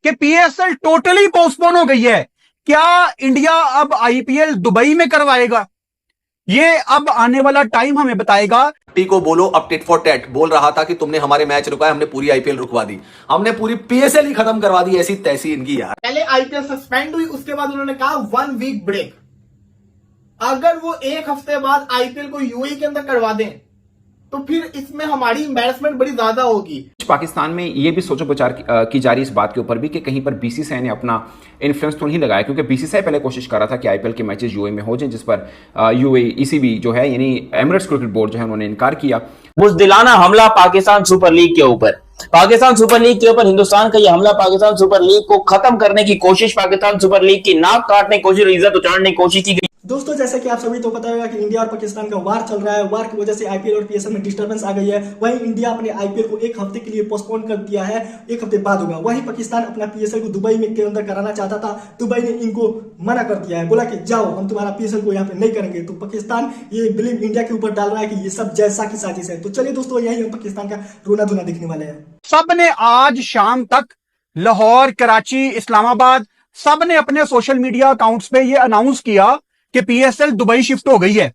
कि PSL totally postpone हो गई है। क्या इंडिया अब आईपीएल दुबई में करवाएगा? ये अब आने वाला टाइम हमें बताएगा। टी को बोलो अब टिट फॉर टैट बोल रहा था कि तुमने हमारे मैच रुकाए, हमने पूरी आईपीएल रुकवा दी, हमने पूरी पीएसएल ही खत्म करवा दी, ऐसी तैसी इनकी यार। पहले आईपीएल सस्पेंड हुई, उसके बाद उन्होंने कहा 1 वीक ब्रेक। अगर वो एक हफ्ते बाद आईपीएल को यूएई के अंदर करवा दें तो फिर इसमें हमारी एम्बैरेसमेंट बड़ी ज्यादा होगी। पाकिस्तान में ये भी सोचो विचार की जा रही इस बात के ऊपर भी कि कहीं पर बीसीसीआई ने अपना इन्फ्लुएंस तो नहीं लगाया, क्योंकि बीसीसीआई पहले कोशिश कर रहा था कि आईपीएल के मैचेस यूएई में हो जाएं, जिस पर यूएई ईसीबी जो है यानी एमिरेट्स क्रिकेट बोर्ड जो है उन्होंने इनकार किया। बुज़दिलाना हमला पाकिस्तान सुपर लीग के ऊपर, पाकिस्तान सुपर लीग के ऊपर हिंदुस्तान का यह हमला पाकिस्तान सुपर लीग को खत्म करने की कोशिश, पाकिस्तान सुपर लीग की नाक काटने की कोशिश, इज्जत उतारने की कोशिश की गई। दोस्तों जैसे कि आप सभी तो पता होगा कि इंडिया और पाकिस्तान का वार चल रहा है। वार की वजह से आईपीएल और पीएसएल में डिस्टर्बेंस आ गई है। वहीं इंडिया अपने आईपीएल को एक हफ्ते के लिए पोस्टपोन कर दिया है, एक हफ्ते बाद होगा। वहीं पाकिस्तान अपना पीएसएल को दुबई में के अंदर कराना चाहता था, दुबई ने इनको मना कर दिया है, बोला कि जाओ हम तुम्हारा पीएसएल को यहाँ पे नहीं करेंगे। तो पाकिस्तान ये ब्लेम इंडिया के ऊपर डाल रहा है कि ये सब जैसा की साजिश है। तो चलिए दोस्तों यही हम पाकिस्तान का रोना धोना देखने वाले हैं। सब ने आज शाम तक लाहौर, कराची, इस्लामाबाद सब ने अपने सोशल मीडिया अकाउंट्स पे ये अनाउंस किया कि पीएसएल दुबई शिफ्ट हो गई है।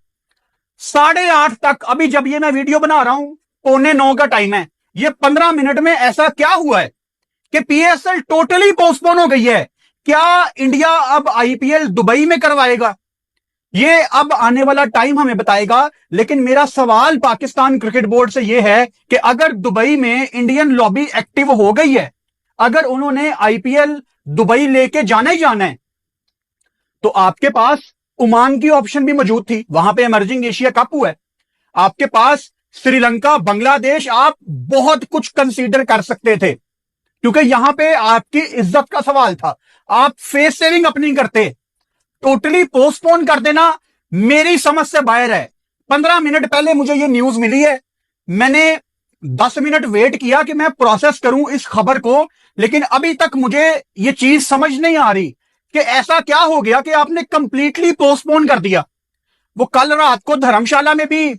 8:30 तक, अभी जब ये मैं वीडियो बना रहा हूं 8:45 का टाइम है, ये 15 मिनट में ऐसा क्या हुआ है कि पीएसएल टोटली पोस्टपोन हो गई है। क्या इंडिया अब आईपीएल दुबई में करवाएगा? ये अब आने वाला टाइम हमें बताएगा। लेकिन मेरा सवाल पाकिस्तान क्रिकेट बोर्ड से यह है कि अगर दुबई में इंडियन लॉबी एक्टिव हो गई है, अगर उन्होंने आईपीएल दुबई लेके जाना ही जाना है, तो आपके पास ओमान की ऑप्शन भी मौजूद थी, वहां पे इमर्जिंग एशिया कप हुआ है। आपके पास श्रीलंका, बांग्लादेश, आप बहुत कुछ कंसीडर कर सकते थे, क्योंकि यहां पे आपकी इज्जत का सवाल था। आप फेस सेविंग अपनी करते, टोटली पोस्टपोन कर देना मेरी समझ से बाहर है। 15 मिनट पहले मुझे ये न्यूज मिली है, मैंने 10 मिनट वेट किया कि मैं प्रोसेस करूं इस खबर को, लेकिन अभी तक मुझे ये चीज समझ नहीं आ रही कि ऐसा क्या हो गया कि आपने कंप्लीटली पोस्टपोन कर दिया। वो कल रात को धर्मशाला में भी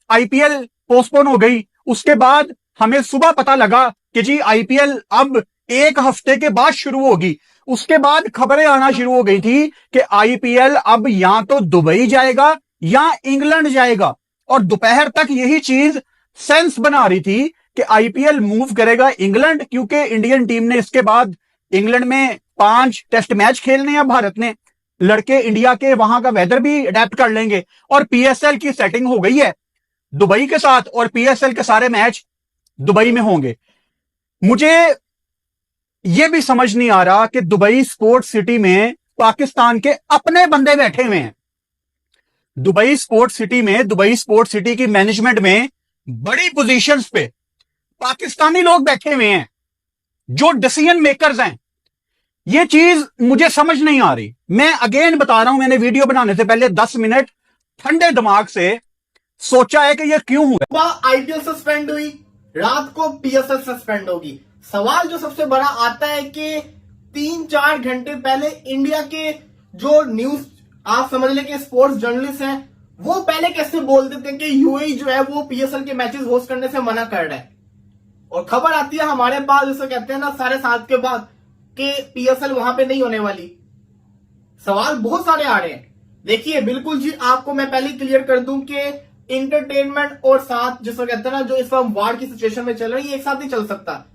आईपीएल पोस्टपोन हो गई, उसके बाद हमें सुबह पता लगा कि जी आईपीएल अब एक हफ्ते के बाद शुरू होगी। उसके बाद खबरें आना शुरू हो गई थी कि आईपीएल अब या तो दुबई जाएगा या इंग्लैंड जाएगा, और दोपहर तक यही चीज सेंस बना रही थी कि आईपीएल मूव करेगा इंग्लैंड, क्योंकि इंडियन टीम ने इसके बाद इंग्लैंड में 5 टेस्ट मैच खेलने हैं भारत ने, लड़के इंडिया के वहां का वेदर भी अडेप्ट कर लेंगे, और पीएसएल की सेटिंग हो गई है दुबई के साथ, और पीएसएल के सारे मैच दुबई में होंगे। मुझे यह भी समझ नहीं आ रहा कि दुबई स्पोर्ट्स सिटी में पाकिस्तान के अपने बंदे बैठे हुए हैं। दुबई स्पोर्ट्स सिटी की मैनेजमेंट में बड़ी पोजीशंस पे पाकिस्तानी लोग बैठे हुए हैं जो डिसीजन मेकर्स हैं। ये चीज मुझे समझ नहीं आ रही। मैं अगेन बता रहा हूं, मैंने वीडियो बनाने से पहले 10 मिनट ठंडे दिमाग से सोचा है कि ये क्यों हुआ। आईपीएल सस्पेंड हुई, रात को पीएसएल सस्पेंड होगी। सवाल जो सबसे बड़ा आता है कि 3-4 घंटे पहले इंडिया के जो न्यूज, आप समझ लें कि स्पोर्ट्स जर्नलिस्ट हैं, वो पहले कैसे बोल देते हैं कि यूएई जो है वो पीएसएल के मैचेस होस्ट करने से मना कर रहा है, और खबर आती है हमारे पास, जिसे कहते हैं ना 7:30 के बाद, कि पीएसएल वहां पे नहीं होने वाली। सवाल बहुत सारे आ रहे हैं। देखिए बिल्कुल जी, आपको मैं पहले क्लियर कर दूं कि इंटरटेनमेंट और साथ जिसको कहते हैं ना, जो इस वक्त वार की सिचुएशन में चल रही है, एक साथ नहीं चल सकता।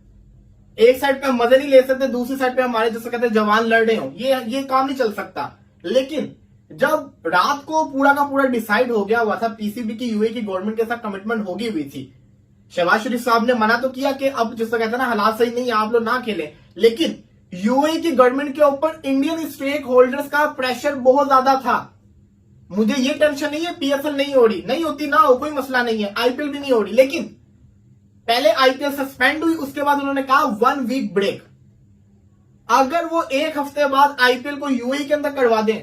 एक साइड पे हम मजे नहीं ले सकते, दूसरी साइड पे हमारे जिसको कहते हैं जवान लड़ रहे हो, ये काम नहीं चल सकता। लेकिन जब रात को पूरा का पूरा डिसाइड हो गया हुआ था, पीसीबी की यूएई की गवर्नमेंट के साथ कमिटमेंट होगी हुई थी, शहबाज शरीफ साहब ने मना तो किया कि अब जिसको कहते हैं ना हालात सही नहीं है, आप लोग ना खेलें, लेकिन यूएई की गवर्नमेंट के ऊपर इंडियन स्टेक होल्डर्स का प्रेशर बहुत ज्यादा था। मुझे ये टेंशन नहीं है पीएसएल नहीं हो रही, नहीं होती ना हो, कोई मसला नहीं है, आईपीएल भी नहीं हो रही, लेकिन पहले आईपीएल सस्पेंड हुई, उसके बाद उन्होंने कहा 1 वीक ब्रेक। अगर वो एक हफ्ते बाद आईपीएल को यूएई के अंदर करवा दें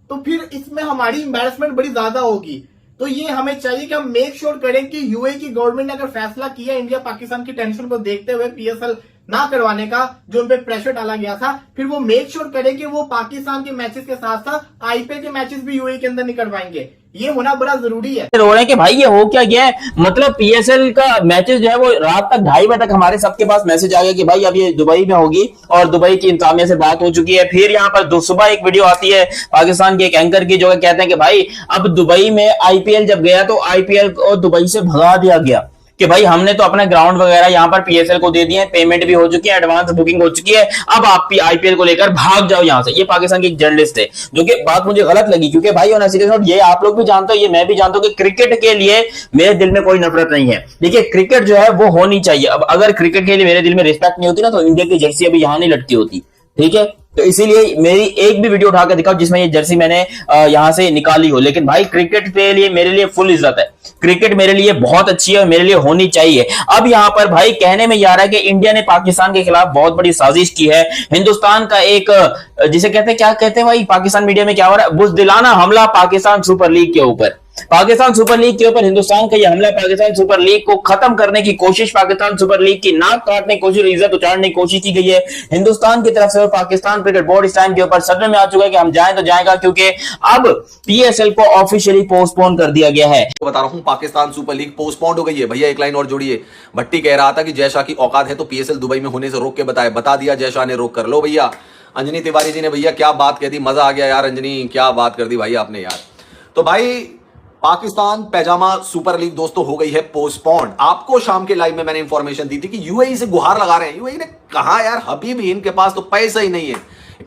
तो फिर इसमें हमारी एम्बैरेसमेंट बड़ी ज्यादा होगी। तो ये हमें चाहिए कि हम मेक श्योर करें कि यूएई की गवर्नमेंट ने अगर फैसला किया इंडिया पाकिस्तान की टेंशन को देखते हुए पीएसएल ना करवाने का जो उन पे प्रेशर डाला गया था, फिर वो मेक श्योर करे कि वो पाकिस्तान के मैचेस के साथ साथ आईपीएल के मैचेस भी यूएई के अंदर नहीं करवाएंगे। ये होना बड़ा जरूरी है। रो रहे हैं कि भाई ये हो क्या गया है, मतलब पीएसएल का मैचेस जो है वो रात तक 2:30 बजे तक हमारे सबके पास मैसेज आ गया कि भाई अब ये दुबई में होगी और दुबई की इंतजामिया से बात हो चुकी है। फिर यहाँ पर सुबह एक वीडियो आती है पाकिस्तान के एक एंकर की जो कहते हैं कि भाई अब दुबई में आईपीएल जब गया तो आईपीएल को दुबई से भगा दिया गया कि भाई हमने तो अपने ग्राउंड वगैरह यहाँ पर पीएसएल को दे दिए हैं, पेमेंट भी हो चुकी है, एडवांस बुकिंग हो चुकी है, अब आप आईपीएल को लेकर भाग जाओ यहाँ से। ये पाकिस्तान के एक जर्नलिस्ट थे, जो कि बात मुझे गलत लगी क्योंकि भाई ऑन अ सीरियस नोट ये आप लोग भी जानते हो, ये मैं भी जानता हूँ कि क्रिकेट के लिए मेरे दिल में कोई नफरत नहीं है। देखिए क्रिकेट जो है वो होनी चाहिए। अब अगर क्रिकेट के लिए मेरे दिल में रिस्पेक्ट नहीं होती ना तो इंडिया की जर्सी अभी यहाँ नहीं लटकी होती, ठीक है। तो इसीलिए मेरी एक भी वीडियो उठाकर दिखाओ जिसमें ये जर्सी मैंने यहां से निकाली हो। लेकिन भाई क्रिकेट के लिए मेरे लिए फुल इज्जत है, क्रिकेट मेरे लिए बहुत अच्छी है और मेरे लिए होनी चाहिए। अब यहां पर भाई कहने में ये आ रहा है कि इंडिया ने पाकिस्तान के खिलाफ बहुत बड़ी साजिश की है। हिंदुस्तान का एक जिसे कहते हैं, क्या कहते हैं भाई पाकिस्तान मीडिया में क्या हो रहा है, बुज़दिलाना हमला पाकिस्तान सुपर लीग के ऊपर। पाकिस्तान सुपर लीग के ऊपर हिंदुस्तान का यह हमला पाकिस्तान सुपर लीग को खत्म करने की कोशिश, पाकिस्तान सुपर लीग की नाक काटने की कोशिश, इज्जत उतारने की कोशिश की गई है हिंदुस्तान की तरफ से। और पाकिस्तान क्रिकेट बोर्ड इस टाइम के ऊपर सदमे में आ चुका है कि हम जाएं तो जाएगा, क्योंकि अब पीएसएल को ऑफिशियली पोस्टपोन कर दिया गया है। बता रहा हूं पाकिस्तान सुपर लीग पोस्टपोन्ड हो गई है। भैया एक लाइन और जोड़िए। भट्टी कह रहा था कि जय शाह की औकात है तो पीएसएल दुबई में होने से रोक के बताए, बता दिया जय शाह ने रोक कर। लो भैया अंजनी तिवारी जी ने भैया क्या बात कह दी, मजा आ गया यार अंजनी, क्या बात कर दी भाई आपने यार। तो भाई पाकिस्तान पैजामा सुपर लीग दोस्तों हो गई है पोस्टपोन्ड। आपको शाम के लाइव में मैंने इंफॉर्मेशन दी थी कि यूएई से गुहार लगा रहे हैं। यूएई ने कहा यार हबीबी इनके पास तो पैसा ही नहीं है,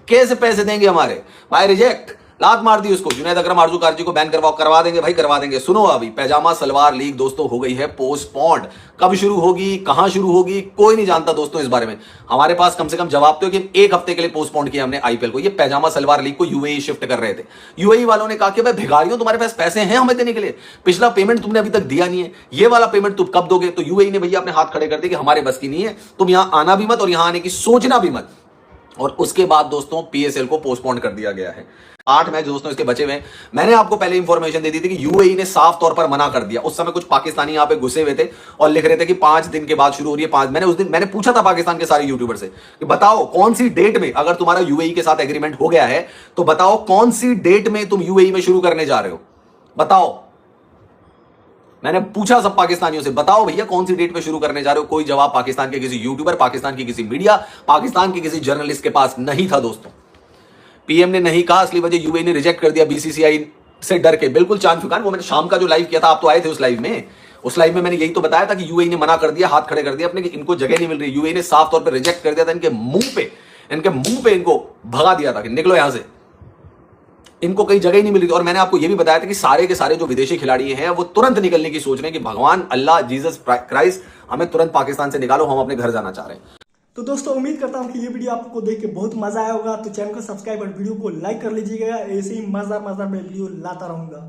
कैसे पैसे देंगे हमारे भाई, रिजेक्ट लात मार दी उसको। जुनैद अकरम आरजू कारजी को बैन करवा देंगे भाई, करवा देंगे। सुनो अभी पैजामा सलवार लीग दोस्तों हो गई है पोस्टपोन्ड। कब शुरू होगी, कहां शुरू होगी, कोई नहीं जानता दोस्तों इस बारे में। हमारे पास कम से कम जवाब तो कि 1 हफ्ते के लिए पोस्टपोन्ड किया हमने आईपीएल को। ये पैजामा सलवार लीग को यूएई शिफ्ट कर रहे थे। यूएई वालों ने कहा कि भाई भिखारियों तुम्हारे पास पैसे हैं हमें देने के लिए, पिछला पेमेंट तुमने अभी तक दिया नहीं है, ये वाला पेमेंट तुम कब दोगे। तो यूएई ने भैया अपने हाथ खड़े कर दिए कि हमारे बस की नहीं है, तुम यहां आना भी मत और यहां आने की सोचना भी मत। और उसके बाद दोस्तों पीएसएल को पोस्टपोन कर दिया गया है। 8 मैच दोस्तों इसके बचे हुए हैं। मैंने आपको पहले इंफॉर्मेशन दे दी थी कि यूएई ने साफ तौर पर मना कर दिया। उस समय कुछ पाकिस्तानी यहां पे घुसे हुए थे और लिख रहे थे कि 5 दिन के बाद शुरू हो रही है। 5 मैंने उस दिन मैंने पूछा था पाकिस्तान के सारे यूट्यूबर से कि बताओ कौन सी डेट में, अगर तुम्हारा यूएई के साथ एग्रीमेंट हो गया है तो बताओ कौन सी डेट में तुम यूएई में शुरू करने जा रहे हो, बताओ। मैंने पूछा सब पाकिस्तानियों से, बताओ भैया कौन सी डेट पे शुरू करने जा रहे हो। कोई जवाब पाकिस्तान के किसी यूट्यूबर, पाकिस्तान की किसी मीडिया, पाकिस्तान के किसी जर्नलिस्ट के पास नहीं था दोस्तों। पीएम ने नहीं कहा, असली वजह यूएई ने रिजेक्ट कर दिया बीसीसीआई से डर के। बिल्कुल चांद फुकान, वो मैंने शाम का जो लाइव किया था, आप तो आए थे उस लाइव में। उस लाइव में मैंने यही तो बताया था कि यूएई ने मना कर दिया, हाथ खड़े कर दिया अपने कि इनको जगह नहीं मिल रही। यूएई ने साफ तौर पर रिजेक्ट कर दिया था, इनके मुंह पे इनको भगा दिया था कि निकलो यहां से, इनको कहीं जगह ही नहीं मिल रही थी। और मैंने आपको यह भी बताया था कि सारे के सारे जो विदेशी खिलाड़ी हैं वो तुरंत निकलने की सोच रहे हैं कि भगवान अल्लाह जीसस क्राइस्ट हमें तुरंत पाकिस्तान से निकालो, हम अपने घर जाना चाह रहे हैं। तो दोस्तों उम्मीद करता हूं कि ये वीडियो आपको देख के बहुत मजा आया होगा। तो चैनल को सब्सक्राइब और वीडियो को लाइक कर लीजिएगा। ऐसे ही मजेदार वीडियो लाता रहूंगा।